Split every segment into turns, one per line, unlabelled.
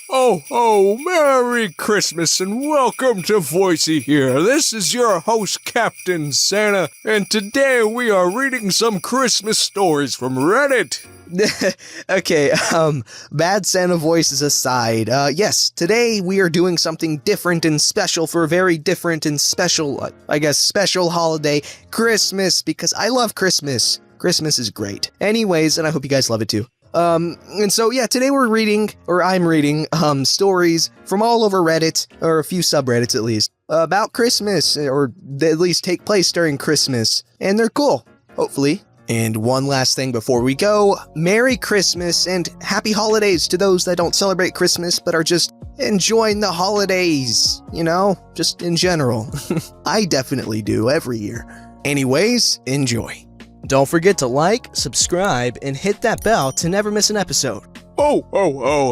Oh, Merry Christmas and welcome to VoiceyHere. This is your host, Captain Santa, and today we are reading some Christmas stories from Reddit.
Okay, bad Santa voices aside, yes, today we are doing something different and special for a very different and special, special holiday, Christmas, because I love Christmas. Christmas is great. Anyways, and I hope you guys love it too. And so, yeah, today I'm reading, stories from all over Reddit, or a few subreddits at least, about Christmas, or they at least take place during Christmas, and they're cool, hopefully. And one last thing before we go, Merry Christmas and Happy Holidays to those that don't celebrate Christmas but are just enjoying the holidays, just in general. I definitely do every year. Anyways, enjoy. Don't forget to like, subscribe, and hit that bell to never miss an episode.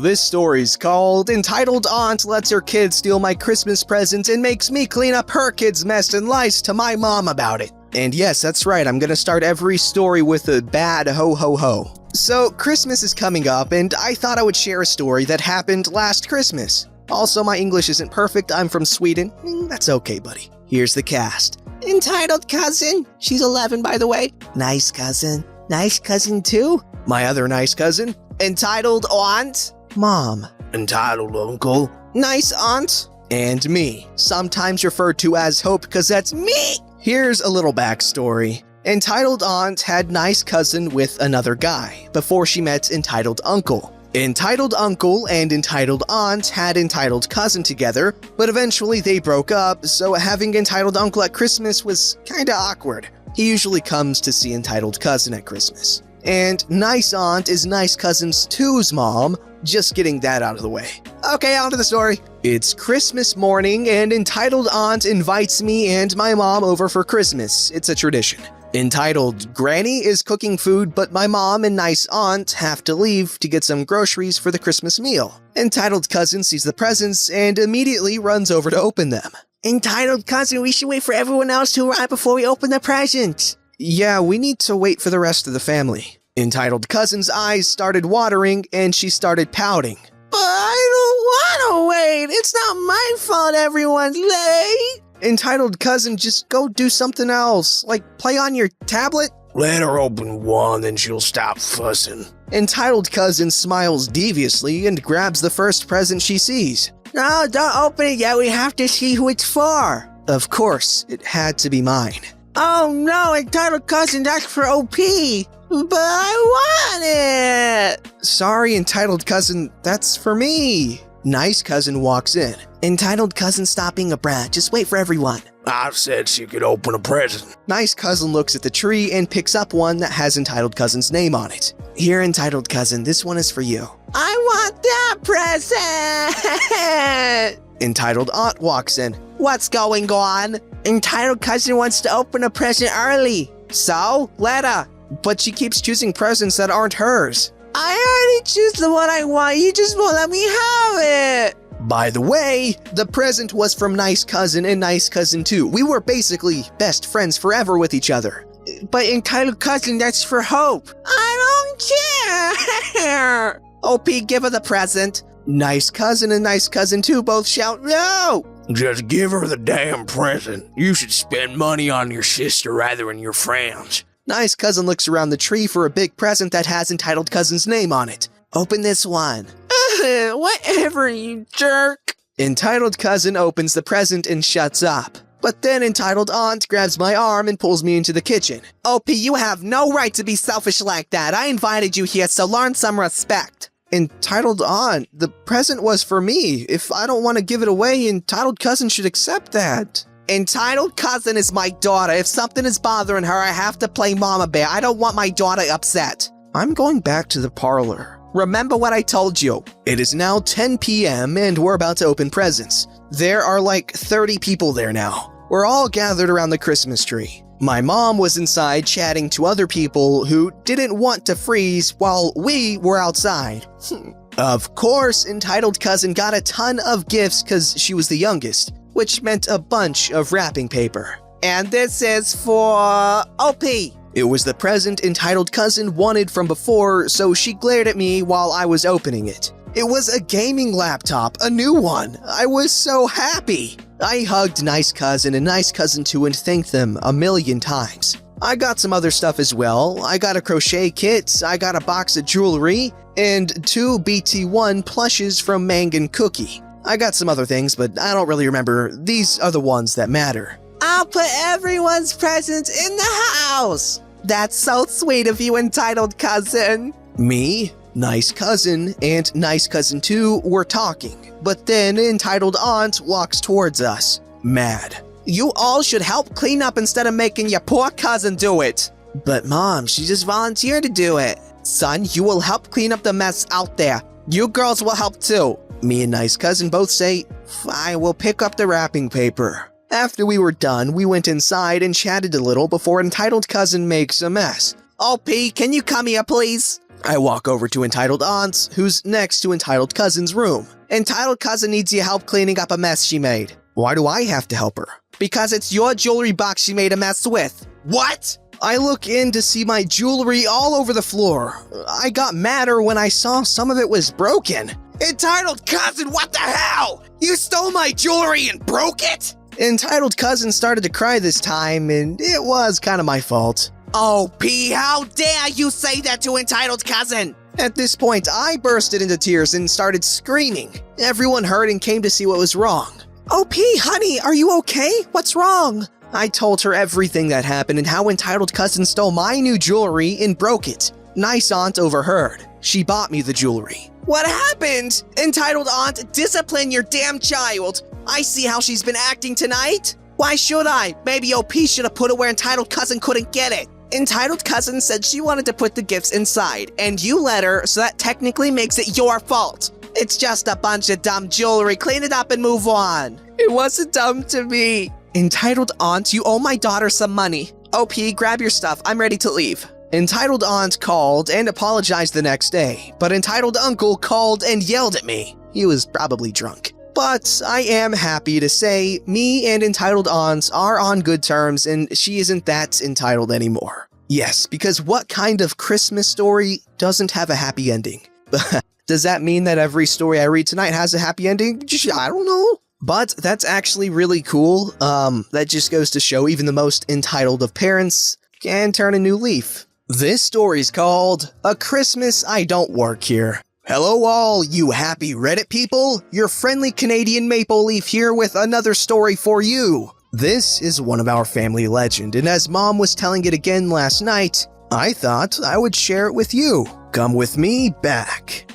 This story's called Entitled Aunt Lets Her Kid Steal My Christmas Presents and Makes Me Clean Up Her Kid's Mess and Lies to My Mom About It. And yes, that's right, I'm gonna start every story with a bad ho ho ho. So, Christmas is coming up, and I thought I would share a story that happened last Christmas. Also, my English isn't perfect, I'm from Sweden. That's okay, buddy. Here's the cast. Entitled cousin. She's 11, by the way. Nice cousin. Nice cousin, too. My other nice cousin. Entitled aunt. Mom. Entitled uncle. Nice aunt. And me, sometimes referred to as Hope because that's me. Here's a little backstory. Entitled aunt had nice cousin with another guy before she met entitled uncle. Entitled uncle and entitled aunt had entitled cousin together, but eventually they broke up, so having entitled uncle at Christmas was kinda awkward. He usually comes to see entitled cousin at Christmas. And nice aunt is nice cousin's two's mom, just getting that out of the way. Okay, on to the story. It's Christmas morning and entitled aunt invites me and my mom over for Christmas. It's a tradition. Entitled Granny is cooking food, but my mom and nice aunt have to leave to get some groceries for the Christmas meal. Entitled cousin sees the presents and immediately runs over to open them. Entitled cousin, we should wait for everyone else to arrive before we open the presents. Yeah, we need to wait for the rest of the family. Entitled cousin's eyes started watering and she started pouting. But I don't want to wait. It's not my fault everyone's late. Entitled cousin, just go do something else, like play on your tablet? Let her open one, then she'll stop fussing. Entitled cousin smiles deviously and grabs the first present she sees. No, don't open it yet, we have to see who it's for. Of course, it had to be mine. Oh no, entitled cousin, that's for OP. But I want it! Sorry, entitled cousin, that's for me. Nice cousin walks in. Entitled cousin, stop being a brat, just wait for everyone. I said she could open a present. Nice cousin looks at the tree and picks up one that has entitled cousin's name on it. Here, entitled cousin, this one is for you. I want that present! Entitled aunt walks in. What's going on? Entitled cousin wants to open a present early. So, let her. But she keeps choosing presents that aren't hers. I already choose the one I want, you just won't let me have it! By the way, the present was from nice cousin and nice cousin too. We were basically best friends forever with each other. But entitled cousin, that's for Hope. I don't care! OP, give her the present. Nice cousin and nice cousin too both shout no! Just give her the damn present. You should spend money on your sister rather than your friends. Nice cousin looks around the tree for a big present that has entitled cousin's name on it. Open this one. Whatever, you jerk. Entitled cousin opens the present and shuts up. But then entitled aunt grabs my arm and pulls me into the kitchen. OP, you have no right to be selfish like that. I invited you here, so learn some respect. Entitled aunt, the present was for me. If I don't want to give it away, entitled cousin should accept that. Entitled cousin is my daughter. If something is bothering her, I have to play mama bear. I don't want my daughter upset. I'm going back to the parlor. Remember what I told you. It is now 10 p.m. and we're about to open presents. There are like 30 people there now. We're all gathered around the Christmas tree. My mom was inside chatting to other people who didn't want to freeze while we were outside. Of course, entitled cousin got a ton of gifts because she was the youngest, which meant a bunch of wrapping paper. And this is for OP. It was the present entitled cousin wanted from before, so she glared at me while I was opening it. It was a gaming laptop, a new one. I was so happy. I hugged Nice Cousin and Nice Cousin 2 and thanked them a million times. I got some other stuff as well. I got a crochet kit, I got a box of jewelry, and 2 BT1 plushes from Mang and Cookie. I got some other things, but I don't really remember. These are the ones that matter. I'll put everyone's presents in the house. That's so sweet of you, entitled cousin. Me, Nice Cousin, and Nice Cousin 2 were talking, but then entitled aunt walks towards us, mad. You all should help clean up instead of making your poor cousin do it. But Mom, she just volunteered to do it. Son, you will help clean up the mess out there. You girls will help too. Me and Nice Cousin both say, fine, we'll pick up the wrapping paper. After we were done, we went inside and chatted a little before entitled cousin makes a mess. OP, can you come here please? I walk over to entitled aunt, who's next to entitled cousin's room. Entitled cousin needs your help cleaning up a mess she made. Why do I have to help her? Because it's your jewelry box she made a mess with. What? I look in to see my jewelry all over the floor. I got madder when I saw some of it was broken. Entitled cousin, what the hell? You stole my jewelry and broke it? Entitled cousin started to cry this time, and it was kind of my fault. Oh, P, how dare you say that to entitled cousin? At this point, I bursted into tears and started screaming. Everyone heard and came to see what was wrong. Oh, P, honey, are you okay? What's wrong? I told her everything that happened and how entitled cousin stole my new jewelry and broke it. Nice aunt overheard. She bought me the jewelry. What happened? Entitled aunt, discipline your damn child. I see how she's been acting tonight. Why should I? Maybe OP should have put it where entitled cousin couldn't get it. Entitled cousin said she wanted to put the gifts inside, and you let her, so that technically makes it your fault. It's just a bunch of dumb jewelry. Clean it up and move on. It wasn't dumb to me. Entitled aunt, you owe my daughter some money. OP, grab your stuff. I'm ready to leave. Entitled aunt called and apologized the next day, but entitled uncle called and yelled at me. He was probably drunk. But I am happy to say me and entitled aunt are on good terms and she isn't that entitled anymore. Yes, because what kind of Christmas story doesn't have a happy ending? Does that mean that every story I read tonight has a happy ending? I don't know. But that's actually really cool. That just goes to show even the most entitled of parents can turn a new leaf. This story's called A Christmas I Don't Work Here. Hello all, you happy Reddit people! Your friendly Canadian Maple Leaf here with another story for you. This is one of our family legend, and as Mom was telling it again last night, I thought I would share it with you. Come with me back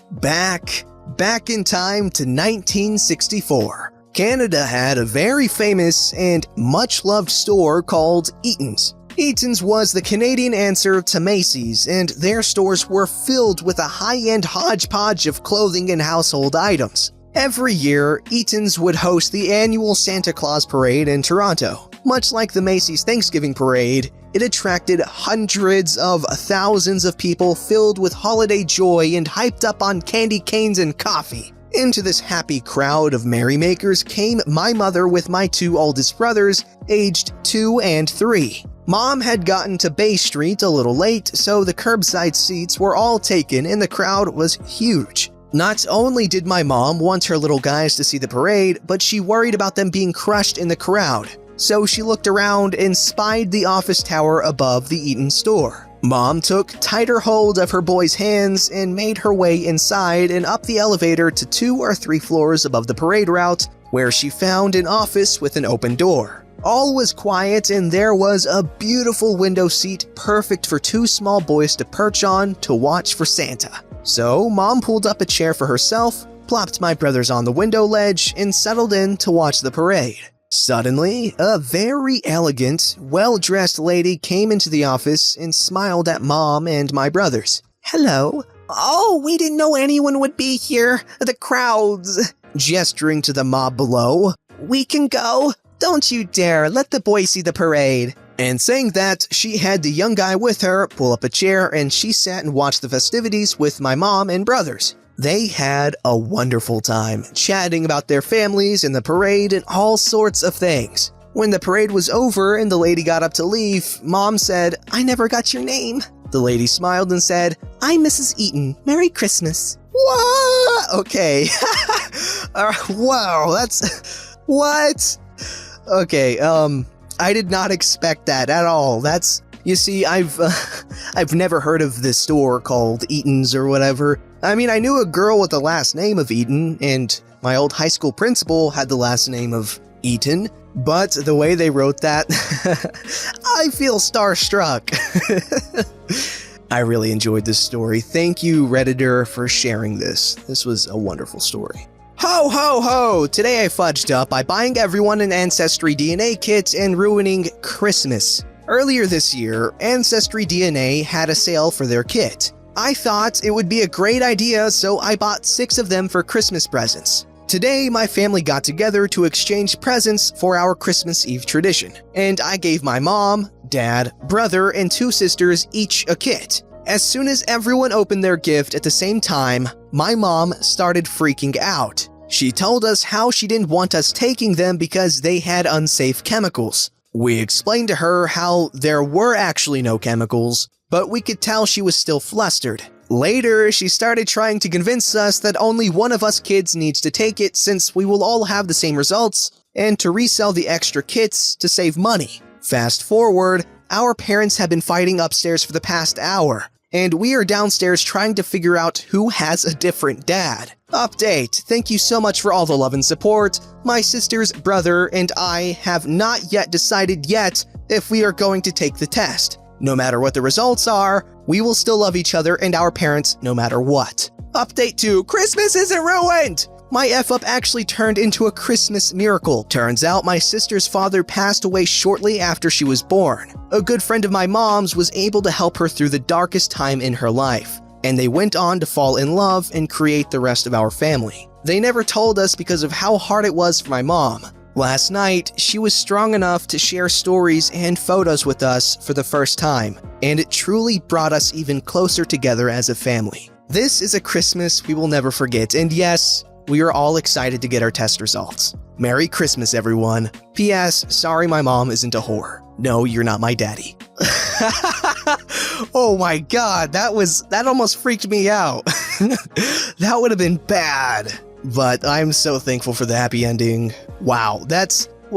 in time to 1964. Canada had a very famous and much-loved store called Eaton's. Eaton's was the Canadian answer to Macy's, and their stores were filled with a high-end hodgepodge of clothing and household items. Every year, Eaton's would host the annual Santa Claus Parade in Toronto. Much like the Macy's Thanksgiving Parade, it attracted hundreds of thousands of people filled with holiday joy and hyped up on candy canes and coffee. Into this happy crowd of merrymakers came my mother with my 2 oldest brothers, aged 2 and 3. Mom had gotten to Bay Street a little late, so the curbside seats were all taken and the crowd was huge. Not only did my mom want her little guys to see the parade, but she worried about them being crushed in the crowd. So she looked around and spied the office tower above the Eaton store. Mom took tighter hold of her boys' hands and made her way inside and up the elevator to 2 or 3 floors above the parade route, where she found an office with an open door. All was quiet and there was a beautiful window seat perfect for 2 small boys to perch on to watch for Santa. So Mom pulled up a chair for herself, plopped my brothers on the window ledge, and settled in to watch the parade. Suddenly, a very elegant, well-dressed lady came into the office and smiled at Mom and my brothers. Hello. Oh, we didn't know anyone would be here. The crowds. Gesturing to the mob below. We can go. Don't you dare, let the boys see the parade. And saying that, she had the young guy with her pull up a chair and she sat and watched the festivities with my mom and brothers. They had a wonderful time, chatting about their families and the parade and all sorts of things. When the parade was over and the lady got up to leave, Mom said, I never got your name. The lady smiled and said, I'm Mrs. Eaton. Merry Christmas. What? Okay. Wow, that's... What? Okay, I did not expect that at all. That's... You see, I've never heard of this store called Eaton's or whatever. I mean, I knew a girl with the last name of Eaton, and my old high school principal had the last name of Eaton, but the way they wrote that, I feel starstruck. I really enjoyed this story. Thank you, Redditor, for sharing this. This was a wonderful story. Ho ho ho! Today I fudged up by buying everyone an Ancestry DNA kit and ruining Christmas. Earlier this year, Ancestry DNA had a sale for their kit. I thought it would be a great idea, so I bought 6 of them for Christmas presents. Today, my family got together to exchange presents for our Christmas Eve tradition, and I gave my mom, dad, brother, and 2 sisters each a kit. As soon as everyone opened their gift at the same time, my mom started freaking out. She told us how she didn't want us taking them because they had unsafe chemicals. We explained to her how there were actually no chemicals, but we could tell she was still flustered. Later, she started trying to convince us that only one of us kids needs to take it since we will all have the same results, and to resell the extra kits to save money. Fast forward, our parents have been fighting upstairs for the past hour, and we are downstairs trying to figure out who has a different dad. Update: thank you so much for all the love and support. My sisters, brother, and I have not yet decided if we are going to take the test. No matter what the results are, we will still love each other and our parents no matter what. Update 2: Christmas isn't ruined! My F-up actually turned into a Christmas miracle. Turns out my sister's father passed away shortly after she was born. A good friend of my mom's was able to help her through the darkest time in her life, and they went on to fall in love and create the rest of our family. They never told us because of how hard it was for my mom. Last night, she was strong enough to share stories and photos with us for the first time, and it truly brought us even closer together as a family. This is a Christmas we will never forget, and yes, we are all excited to get our test results. Merry Christmas, everyone. P.S. Sorry my mom isn't a whore. No, you're not my daddy. Oh my god, that almost freaked me out. That would have been bad. But I'm so thankful for the happy ending. Wow,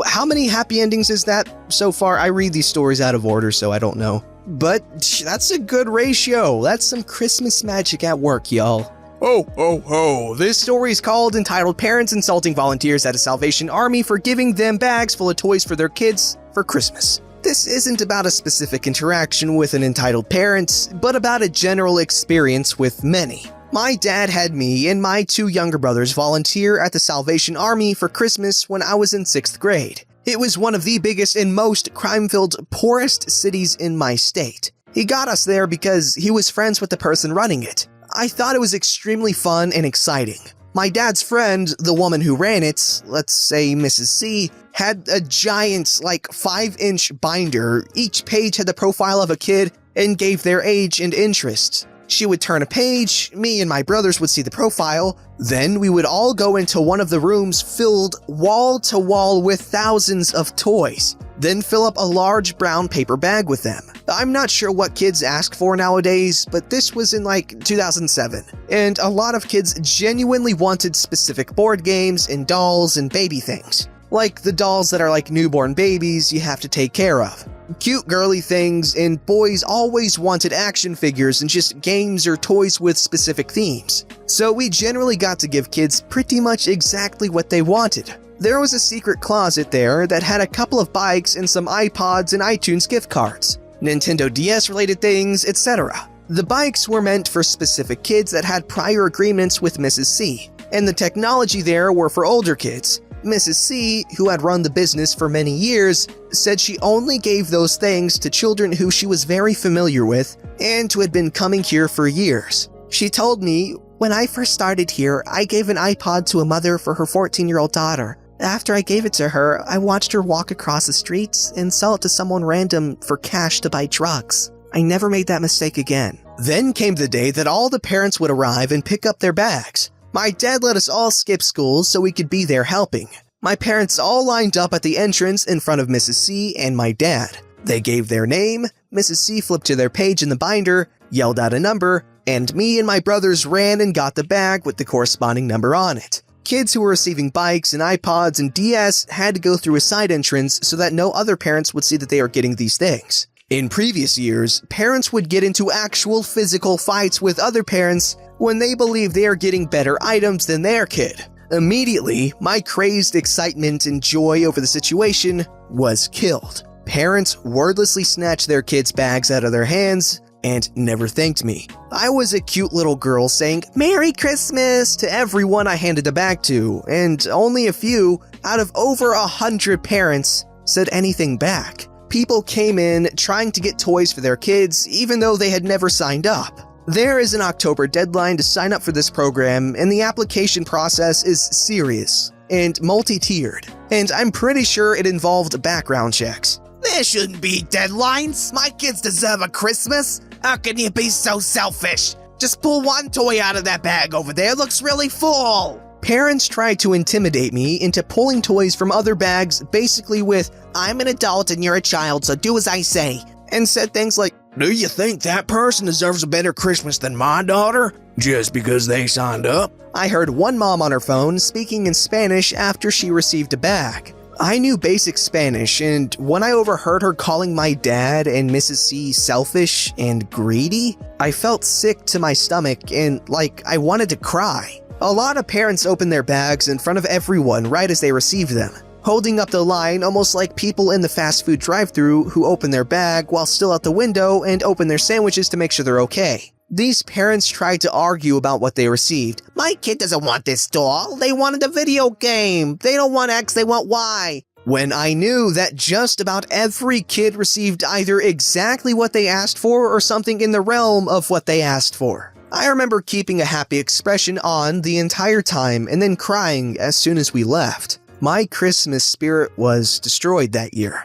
how many happy endings is that so far? I read these stories out of order, so I don't know. But that's a good ratio. That's some Christmas magic at work, y'all. Oh, ho, ho. This story is entitled Parents Insulting Volunteers at a Salvation Army for Giving Them Bags Full of Toys for Their Kids for Christmas. This isn't about a specific interaction with an entitled parent, but about a general experience with many. My dad had me and my 2 younger brothers volunteer at the Salvation Army for Christmas when I was in 6th grade. It was one of the biggest and most crime-filled, poorest cities in my state. He got us there because he was friends with the person running it. I thought it was extremely fun and exciting. My dad's friend, the woman who ran it, let's say Mrs. C, had a giant, 5-inch binder. Each page had the profile of a kid and gave their age and interest. She would turn a page, me and my brothers would see the profile, then we would all go into one of the rooms filled wall to wall with thousands of toys, then fill up a large brown paper bag with them. I'm not sure what kids ask for nowadays, but this was in 2007, and a lot of kids genuinely wanted specific board games and dolls and baby things. Like the dolls that are like newborn babies you have to take care of. Cute girly things, and boys always wanted action figures and just games or toys with specific themes. So we generally got to give kids pretty much exactly what they wanted. There was a secret closet there that had a couple of bikes and some iPods and iTunes gift cards, Nintendo DS related things, etc. The bikes were meant for specific kids that had prior agreements with Mrs. C, and the technology there were for older kids. Mrs. C, who had run the business for many years, said she only gave those things to children who she was very familiar with and who had been coming here for years. She told me, "When I first started here, I gave an iPod to a mother for her 14-year-old daughter. After I gave it to her, I watched her walk across the streets and sell it to someone random for cash to buy drugs. I never made that mistake again." Then came the day that all the parents would arrive and pick up their bags. My dad let us all skip school so we could be there helping. My parents all lined up at the entrance in front of Mrs. C and my dad. They gave their name, Mrs. C flipped to their page in the binder, yelled out a number, and me and my brothers ran and got the bag with the corresponding number on it. Kids who were receiving bikes and iPods and DS had to go through a side entrance so that no other parents would see that they are getting these things. In previous years, parents would get into actual physical fights with other parents when they believe they are getting better items than their kid. Immediately, my crazed excitement and joy over the situation was killed. Parents wordlessly snatched their kids' bags out of their hands and never thanked me. I was a cute little girl saying, "Merry Christmas" to everyone I handed the bag to, and only a few out of over 100 parents said anything back. People came in trying to get toys for their kids, even though they had never signed up. There is an October deadline to sign up for this program, and the application process is serious and multi-tiered, and I'm pretty sure it involved background checks.
There shouldn't be deadlines. My kids deserve a Christmas. How can you be so selfish? Just pull one toy out of that bag over there. It looks really full.
Parents tried to intimidate me into pulling toys from other bags, basically with, "I'm an adult and you're a child, so do as I say," and said things like,
"Do you think that person deserves a better Christmas than my daughter? Just because they signed up?"
I heard one mom on her phone speaking in Spanish after she received a bag. I knew basic Spanish, and when I overheard her calling my dad and Mrs. C selfish and greedy, I felt sick to my stomach and like I wanted to cry. A lot of parents opened their bags in front of everyone right as they received them, holding up the line almost like people in the fast food drive-thru who open their bag while still out the window and open their sandwiches to make sure they're okay. These parents tried to argue about what they received.
"My kid doesn't want this doll. They wanted a video game. They don't want X, they want Y."
When I knew that just about every kid received either exactly what they asked for or something in the realm of what they asked for. I remember keeping a happy expression on the entire time and then crying as soon as we left. My Christmas spirit was destroyed that year.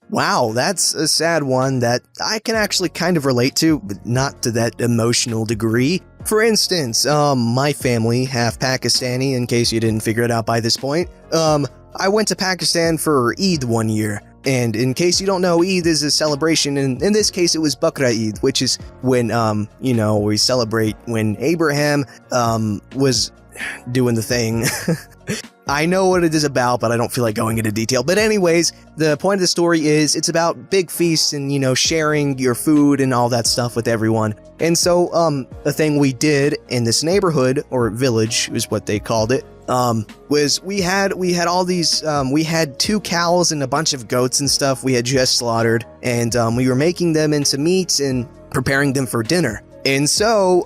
Wow, that's a sad one that I can actually kind of relate to, but not to that emotional degree. For instance, my family, half Pakistani, in case you didn't figure it out by this point. I went to Pakistan for Eid one year. And in case you don't know, Eid is a celebration, and in this case it was Bakra Eid, which is when, we celebrate when Abraham, was doing the thing. I know what it is about, but I don't feel like going into detail. But anyways, the point of the story is it's about big feasts and, sharing your food and all that stuff with everyone. And so, the thing we did in this neighborhood, or village is what they called it, was we had all these, we had 2 cows and a bunch of goats and stuff we had just slaughtered, and, we were making them into meats and preparing them for dinner. And so,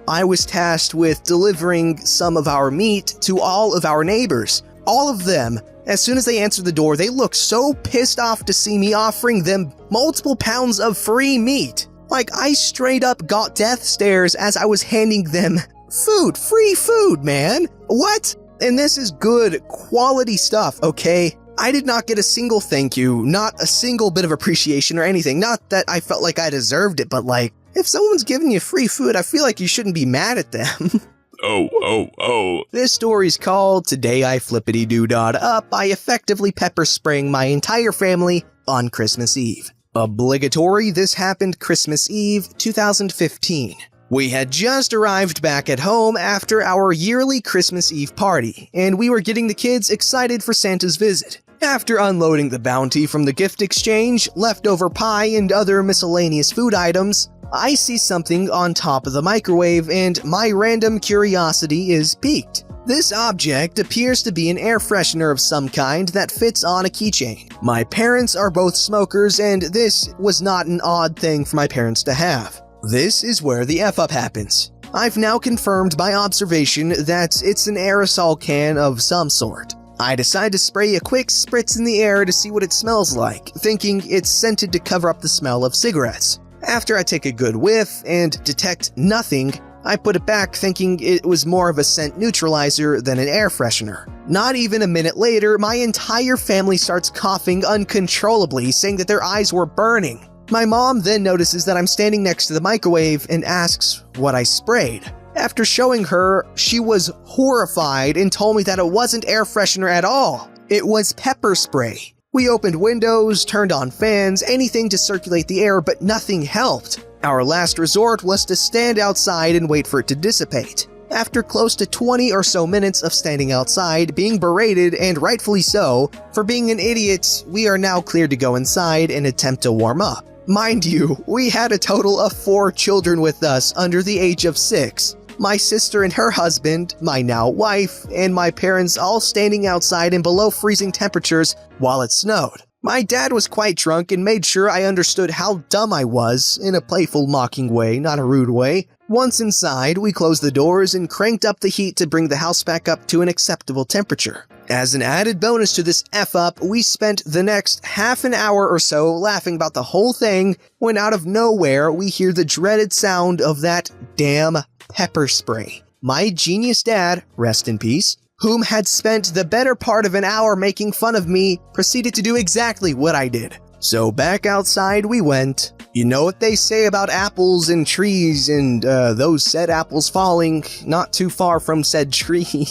I was tasked with delivering some of our meat to all of our neighbors. All of them. As soon as they answered the door, they looked so pissed off to see me offering them multiple pounds of free meat. Like, I straight up got death stares as I was handing them food. Free food, man. What? And this is good, quality stuff, okay? I did not get a single thank you, not a single bit of appreciation or anything. Not that I felt like I deserved it, but like, if someone's giving you free food, I feel like you shouldn't be mad at them.
Oh.
This story's called Today I Flippity-Doo-Dawed Up by effectively pepper spraying my entire family on Christmas Eve. Obligatory, this happened Christmas Eve, 2015. We had just arrived back at home after our yearly Christmas Eve party, and we were getting the kids excited for Santa's visit. After unloading the bounty from the gift exchange, leftover pie, and other miscellaneous food items, I see something on top of the microwave and my random curiosity is piqued. This object appears to be an air freshener of some kind that fits on a keychain. My parents are both smokers, and this was not an odd thing for my parents to have. This is where the F-up happens. I've now confirmed by observation that it's an aerosol can of some sort. I decide to spray a quick spritz in the air to see what it smells like, thinking it's scented to cover up the smell of cigarettes. After I take a good whiff and detect nothing, I put it back thinking it was more of a scent neutralizer than an air freshener. Not even a minute later, my entire family starts coughing uncontrollably, saying that their eyes were burning. My mom then notices that I'm standing next to the microwave and asks what I sprayed. After showing her, she was horrified and told me that it wasn't air freshener at all. It was pepper spray. We opened windows, turned on fans, anything to circulate the air, but nothing helped. Our last resort was to stand outside and wait for it to dissipate. After close to 20 or so minutes of standing outside, being berated, and rightfully so, for being an idiot, we are now cleared to go inside and attempt to warm up. Mind you, we had a total of 4 children with us under the age of 6. My sister and her husband, my now wife, and my parents all standing outside in below freezing temperatures while it snowed. My dad was quite drunk and made sure I understood how dumb I was, in a playful, mocking way, not a rude way. Once inside, we closed the doors and cranked up the heat to bring the house back up to an acceptable temperature. As an added bonus to this F-up, we spent the next half an hour or so laughing about the whole thing when out of nowhere we hear the dreaded sound of that damn pepper spray. My genius dad, rest in peace, whom had spent the better part of an hour making fun of me, proceeded to do exactly what I did. So back outside we went. You know what they say about apples and trees and those said apples falling not too far from said tree.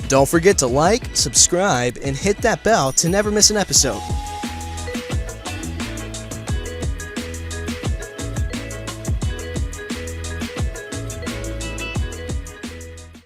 Don't forget to like, subscribe, and hit that bell to never miss an episode.